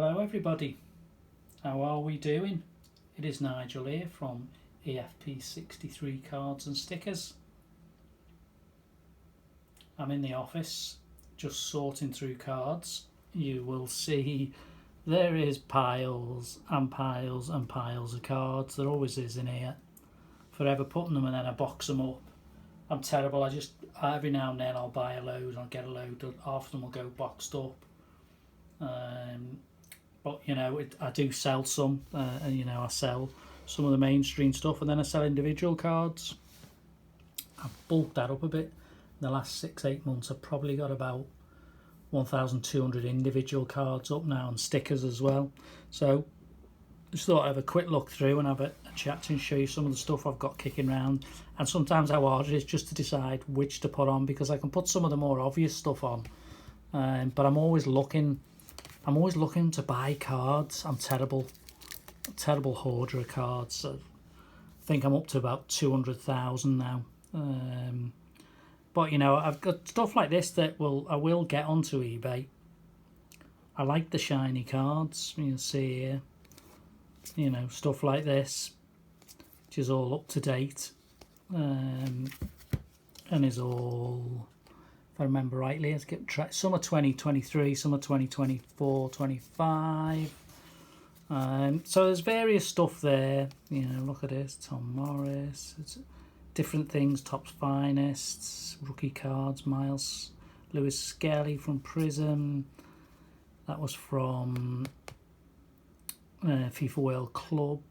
Hello everybody, how are we doing? It is Nigel here from EFP63 Cards and Stickers. I'm in the office just sorting through cards. You will see there is piles and piles and piles of cards. There always is in here. Forever putting them and then I box them up. I'm terrible. Every now and then I'll buy a load, I'll get a load, half of them will go boxed up. But you know, I do sell some, and you know, I sell some of the mainstream stuff, and then I sell individual cards. I've bulked that up a bit. In the last 6-8 months, I've probably got about 1,200 individual cards up now, and stickers as well. So just thought I'd have a quick look through and have a chat and show you some of the stuff I've got kicking around, and sometimes how hard it is just to decide which to put on, because I can put some of the more obvious stuff on, but I'm always looking to buy cards. I'm terrible hoarder of cards. So I think I'm up to about 200,000 now. But you know, I've got stuff like this that I will get onto eBay. I like the shiny cards. You can see here, you know, stuff like this, which is all up to date, and is all, if I remember rightly, let's get track. Some are 2023, some are 2024, 25. So there's various stuff there. You know, look at this, Tom Morris. It's different things. Topps Finest, rookie cards. Miles Lewis Skelly from Prism. That was from FIFA World Club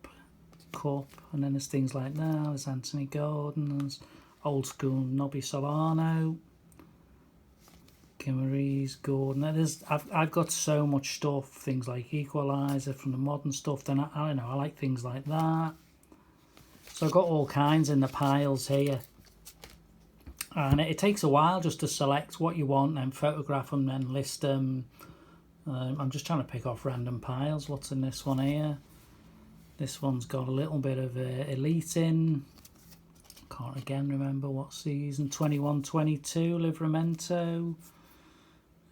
Cup, and then there's things like that. There's Anthony Gordon. There's old school Nobby Solano. Maurice Gordon. I've got so much stuff, things like Equalizer from the modern stuff. Then I don't know, I like things like that. So I've got all kinds in the piles here, and it takes a while just to select what you want and photograph them, then list them. I'm just trying to pick off random piles. What's in this one here? This one's got a little bit of Elite in. Can't again remember what season. 21-22 Livramento.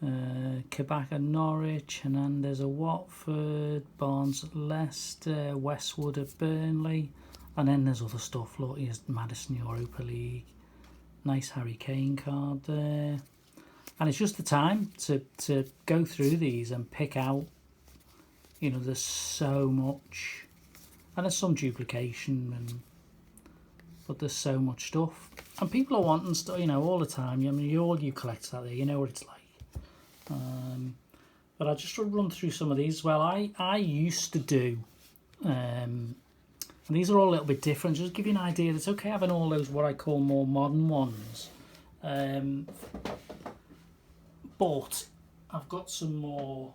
Kabaka Norwich, Hernandez at Watford, Barnes at Leicester, Westwood at Burnley, and then there's other stuff. Look, here's Madison Europa League, nice Harry Kane card there, and it's just the time to go through these and pick out. You know, there's so much, and there's some duplication, but there's so much stuff, and people are wanting stuff, you know, all the time. I mean, all you collectors out there, you know what it's like. But I'll just run through some of these. Well, I used to do, and these are all a little bit different, just to give you an idea. It's okay having all those what I call more modern ones, but I've got some more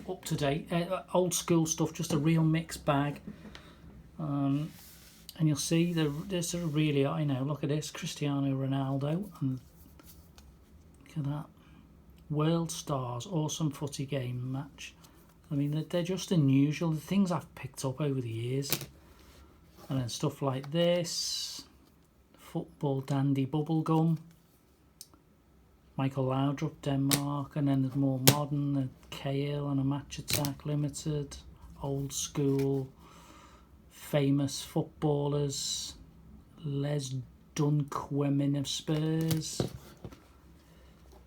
up-to-date, old school stuff, just a real mixed bag. And you'll see there's sort of really, you know, look at this, Cristiano Ronaldo, and look at that. World Stars, awesome footy game match. I mean, they're just unusual, the things I've picked up over the years. And then stuff like this, Football Dandy Bubblegum, Michael Laudrup, Denmark, and then there's more modern, a Kale and a Match Attack Limited, old school, famous footballers, Les Dunquemin of Spurs,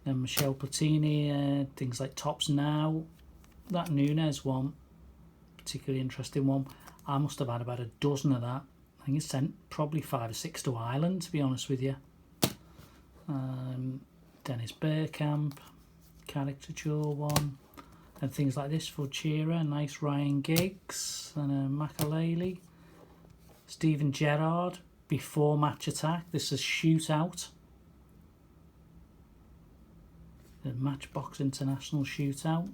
and Michel Platini, things like Topps Now. That Nunez one, particularly interesting one. I must have had about a dozen of that. I think it's sent probably 5 or 6 to Ireland, to be honest with you. Dennis Bergkamp, caricature one, and things like this for Shearer. Nice Ryan Giggs and a Makaleli. Steven Gerrard before Match Attack. This is Shootout. The Matchbox International Shootout,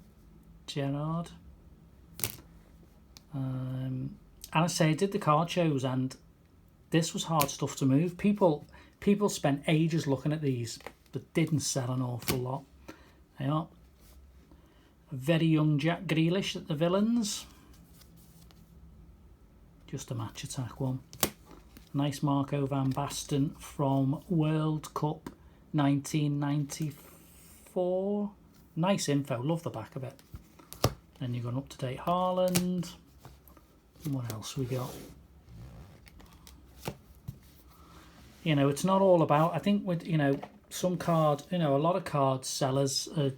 Gerrard. And I say, I did the card shows, and this was hard stuff to move. People spent ages looking at these, but didn't sell an awful lot. They are a very young Jack Grealish at the Villains. Just a Match Attack one. Nice Marco van Basten from World Cup 1994. Nice info, love the back of it. Then you've got an up-to-date Haaland. And what else we got? You know, it's not all about, I think with, you know, some card, you know, a lot of card sellers are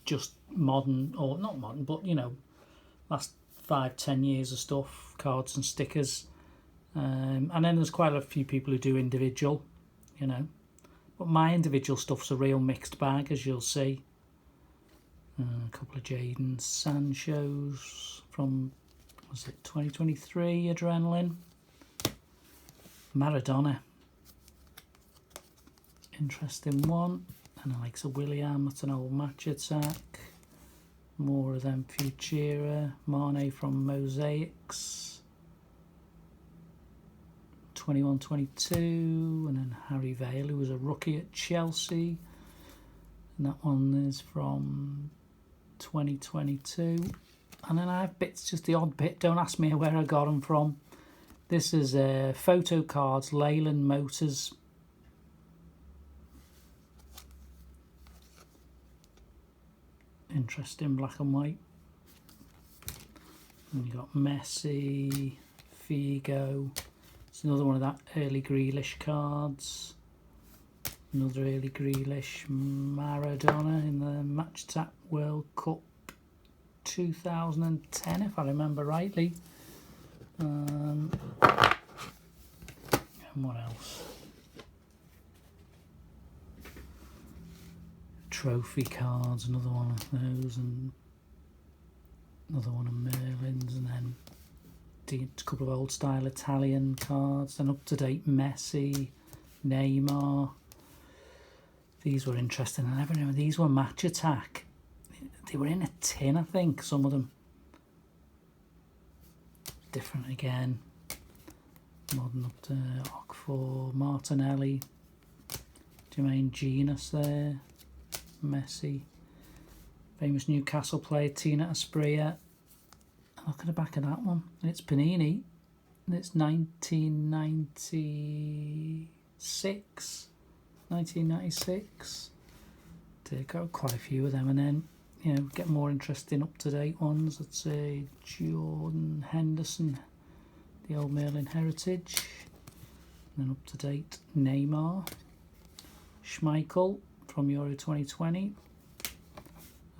just modern, or not modern, but, you know, last 5-10 years of stuff, cards and stickers. And then there's quite a few people who do individual, you know. But my individual stuff's a real mixed bag, as you'll see. A couple of Jadon Sancho's from, was it 2023 Adrenaline? Maradona. Interesting one. And Alexa William, that's an old match attack. More of them Futura. Mane from Mosaics. 21-22. And then Harry Vale, who was a rookie at Chelsea. And that one is from 2022. And then I have bits, just the odd bit. Don't ask me where I got them from. This is photo cards, Leyland Motors. Interesting black and white. And you got Messi, Figo. It's another one of that early Grealish cards. Another early Grealish, Maradona in the Match Attack World Cup 2010, if I remember rightly. And what else? Trophy cards, another one of those, and another one of Merlin's, and then a couple of old style Italian cards, then up to date Messi, Neymar. These were interesting. I never knew these were Match Attack. They were in a tin, I think, some of them. Different again. Modern up to Ockford, Martinelli, Jermaine Genius there, Messi, famous Newcastle player Tina Asprilla. Look at the back of that one. It's Panini. And it's 1996. 1996. Take out quite a few of them, and then, you know, get more interesting up-to-date ones. Let's say Jordan Henderson, the old Merlin heritage. And then up-to-date Neymar, Schmeichel from Euro 2020.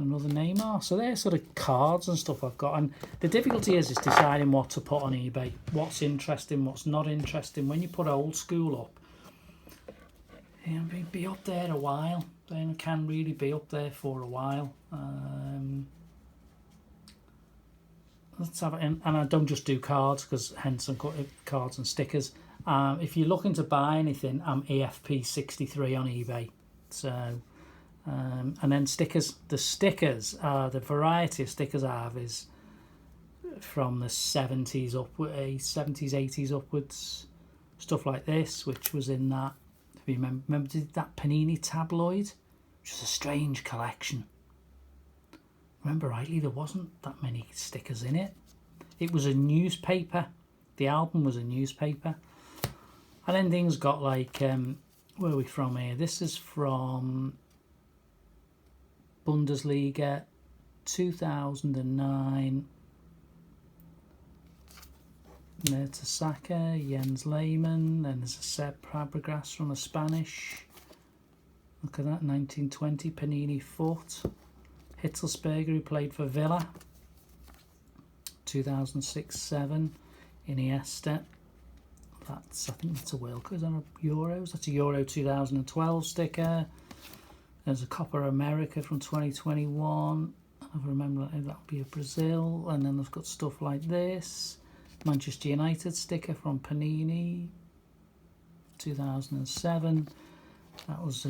Another Neymar. So they're sort of cards and stuff I've got. And the difficulty is deciding what to put on eBay. What's interesting, what's not interesting. When you put old school up, you know, be up there a while. Then it can really be up there for a while. Let's have it in, and I don't just do cards, because hence I'm cutting cards and stickers. If you're looking to buy anything, I'm EFP63 on eBay. So, and then stickers. The stickers, the variety of stickers I have is from the 70s upwards, 70s, 80s upwards. Stuff like this, which was in that. If you remember that Panini tabloid, which was a strange collection. Remember rightly, there wasn't that many stickers in it. It was a newspaper. The album was a newspaper. And then things got like, where are we from here? This is from Bundesliga 2009. Mertesacker, Jens Lehmann, then there's a Seb Fabregas from the Spanish. Look at that, 1920 Panini foot. Hitzelsberger, who played for Villa. 2006-07 Iniesta. That's, I think that's a World Cup. Is that a Euros? That's a Euro 2012 sticker. There's a Copa America from 2021. I remember that would be a Brazil. And then they've got stuff like this. Manchester United sticker from Panini, 2007. That was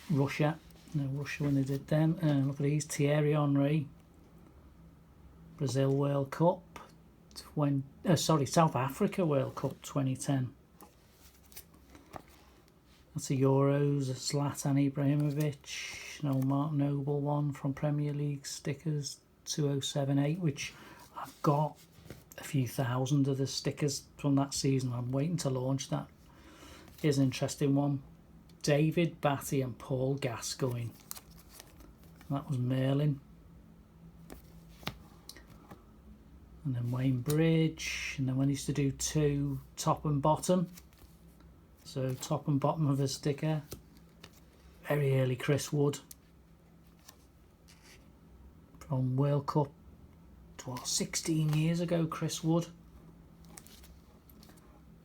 Russia. Russia when they did them. Look at these, Thierry Henry. Brazil World Cup. South Africa World Cup 2010. That's a Euros, a Zlatan Ibrahimovic. An old Mark Noble one from Premier League stickers, 2007-8, which I've got a few thousand of the stickers from that season. I'm waiting to launch that. Here's an interesting one. David Batty and Paul Gascoigne. That was Merlin. and then Wayne Bridge, and then we used to do 2 top and bottom. So top and bottom of a sticker. Very early Chris Wood from World Cup, 16 years ago, Chris Wood.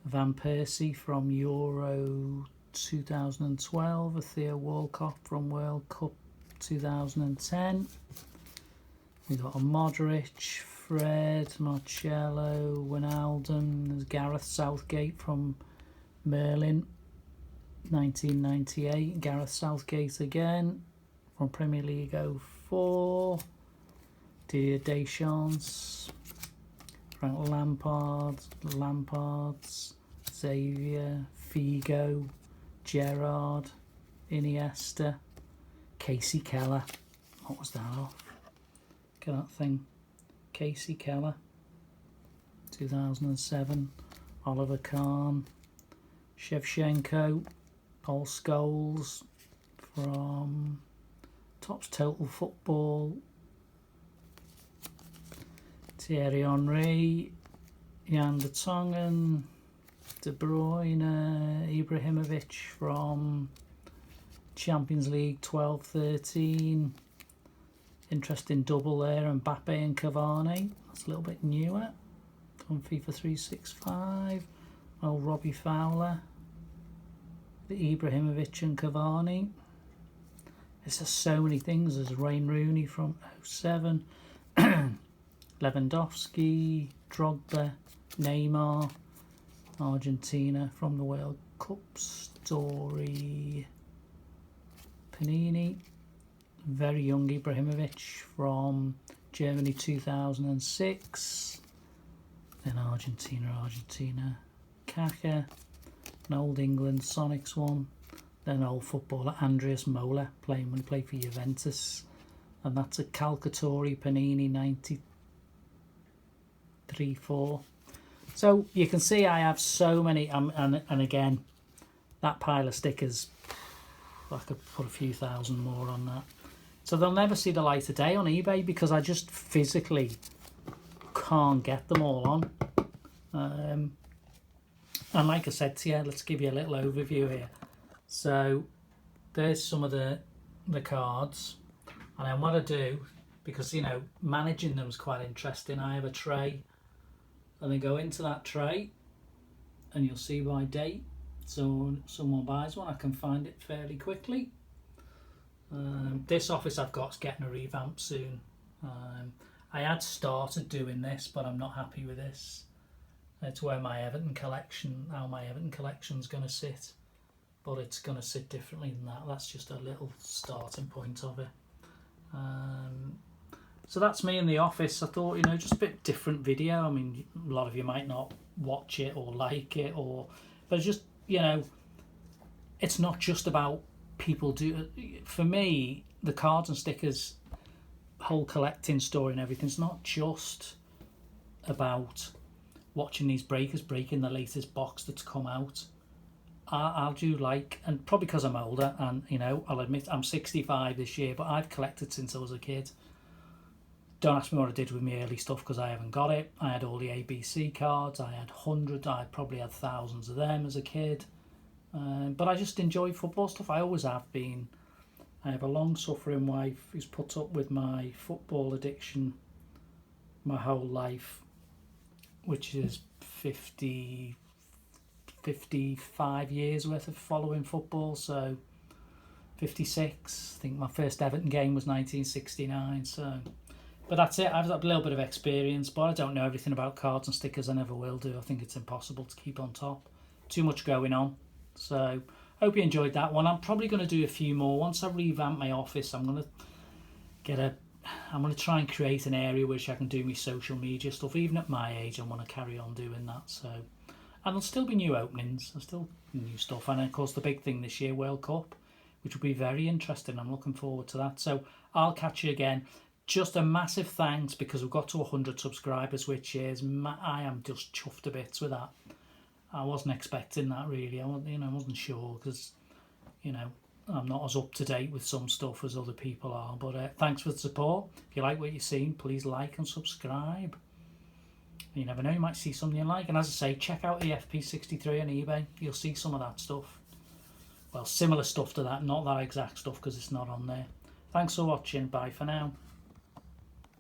Van Persie from Euro 2012, a Theo Walcott from World Cup 2010. We got a Modric, Fred, Marcello, Wijnaldum. There's Gareth Southgate from Merlin, 1998. Gareth Southgate again from Premier League 04. Didier Deschamps, Frank Lampard's, Xavier, Figo, Gerrard, Iniesta, Casey Keller. What was that off? Look at that thing. Casey Keller, 2007. Oliver Kahn, Shevchenko, Paul Scholes from Topps Total Football, Thierry Henry, Jan de Tongen, De Bruyne, Ibrahimovic from Champions League 12-13. Interesting double there, Mbappe and Cavani. That's a little bit newer from FIFA 365. Oh, Robbie Fowler, the Ibrahimovic and Cavani. There's just so many things. There's Wayne Rooney from 07. Lewandowski, Drogba, Neymar, Argentina from the World Cup story. Panini, very young Ibrahimovic from Germany 2006. Then Argentina. Kaka, an old England Sonics one. Then an old footballer Andreas Mola when he played for Juventus. And that's a Calcatori Panini 93-4. So you can see I have so many, and again, that pile of stickers, I could put a few thousand more on that. So they'll never see the light of day on eBay because I just physically can't get them all on. And like I said to you, let's give you a little overview here. So there's some of the cards, and then what I do, because you know managing them is quite interesting, I have a tray, and then go into that tray and you'll see by date, so someone buys one I can find it fairly quickly. This office I've got is getting a revamp soon. I had started doing this, but I'm not happy with this. It's where my Everton collection, how my Everton collection's going to sit, but it's going to sit differently than that. That's just a little starting point of it. So that's me in the office. I thought, you know, just a bit different video. I mean, a lot of you might not watch it or like it, but it's just, you know, it's not just about people do. For me, the cards and stickers, whole collecting story and everything's not just about watching these breakers breaking the latest box that's come out. I'll do like, and probably because I'm older, and you know, I'll admit I'm 65 this year, but I've collected since I was a kid. Don't ask me what I did with my early stuff because I haven't got it. I had all the ABC cards, I had hundreds, I probably had thousands of them as a kid. But I just enjoy football stuff. I always have been. I have a long-suffering wife who's put up with my football addiction my whole life, which is 55 years worth of following football, so 56. I think my first Everton game was 1969, so... But that's it. I've got a little bit of experience, but I don't know everything about cards and stickers. I never will do. I think it's impossible to keep on top. Too much going on. So, hope you enjoyed that one. I'm probably going to do a few more. Once I revamp my office, I'm going to try and create an area which I can do my social media stuff. Even at my age, I want to carry on doing that. So, and there'll still be new openings. There's still new stuff. And of course, the big thing this year, World Cup, which will be very interesting. I'm looking forward to that. So, I'll catch you again. Just a massive thanks because we've got to 100 subscribers, which is, I am just chuffed to bits with that. I wasn't expecting that really. I wasn't sure because, you know, I'm not as up to date with some stuff as other people are. But thanks for the support. If you like what you've seen, please like and subscribe. You never know, you might see something you like. And as I say, check out the FP63 on eBay. You'll see some of that stuff. Well, similar stuff to that, not that exact stuff because it's not on there. Thanks for watching. Bye for now.